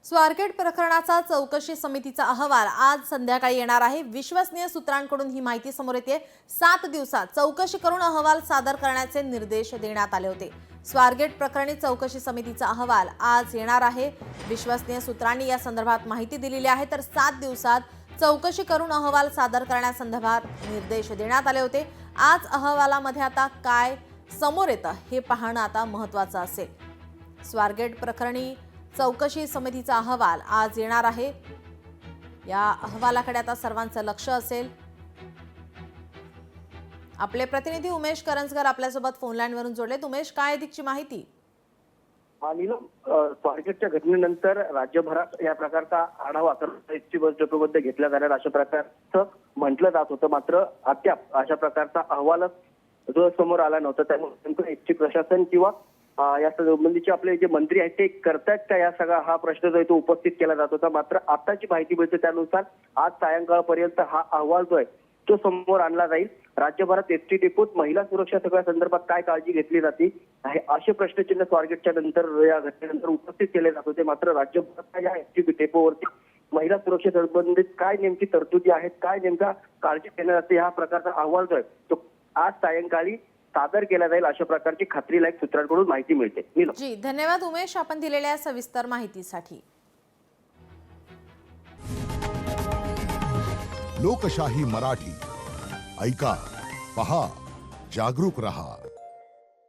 स्वारगेट प्रकरणाचा चौकशी समितीचा अहवाल आज संध्याकाळी येणार आहे। विश्वसनीय सूत्रांकडून ही माहिती समोर येते। 7 दिवसात चौकशी करून अहवाल सादर करण्याचे निर्देश देण्यात आले होते। स्वारगेट प्रकरणी चौकशी समितीचा अहवाल आज येणार आहे। विश्वसनीय सूत्रांनी या संदर्भात माहिती दिलेली आहे। तर 7 दिवसात चौकशी करून अहवाल सादर करण्यासंदर्भात निर्देश देण्यात आले होते। आज अहवालामध्ये आता काय समोर येतं हे पाहणं आता महत्त्वाचं असेल। स्वारगेट प्रकरणी चौकशी समितीचा अहवाल आज येणार आहे। या अहवालाकडे आता सर्वांचं लक्ष असेल। आपले प्रतिनिधी उमेश करंजकर आपल्यासोबत फोन लाईन वरून जोडलेत। उमेश, काय अधिकची माहिती? नीलम, स्वारगेटच्या घटनेनंतर राज्यभरात या प्रकारचा आढावा एसटी बस डेपोमध्ये घेतला जाणार अशा प्रकारचं म्हटलं जात होतं। मात्र अद्याप अशा प्रकारचा अहवालच जो समोर आला नव्हता। त्यामुळे नेमकं एसटी प्रशासन किंवा या संबंधीचे आपले जे मंत्री आहेत ते करतायत का, या सगळा हा प्रश्न जो आहे तो उपस्थित केला जात होता। मात्र आताची माहिती मिळते त्यानुसार आज सायंकाळपर्यंत हा अहवाल जो आहे तो समोर आणला जाईल। राज्यभरात एसटी डेपोत महिला सुरक्षा सगळ्या संदर्भात काय काळजी घेतली जाते आहे असे प्रश्नचिन्ह स्वारगेटच्या नंतर या घटनेनंतर उपस्थित केले जात होते। मात्र राज्यभरात या एसटी डेपोवरती महिला सुरक्षेसंबंधित काय नेमकी तरतुदी आहेत, काय नेमका काळजी घेण्यात येते, हा प्रकारचा अहवाल जो आहे तो आज सायंकाळी सादर केला जाईल अशा प्रकारची खात्रीलायक सूत्रांकडून माहिती मिळते। जी, धन्यवाद उमेश, आपण दिलेल्या सविस्तर माहितीसाठी। लोकशाही मराठी ऐका, पहा, जागरूक रहा।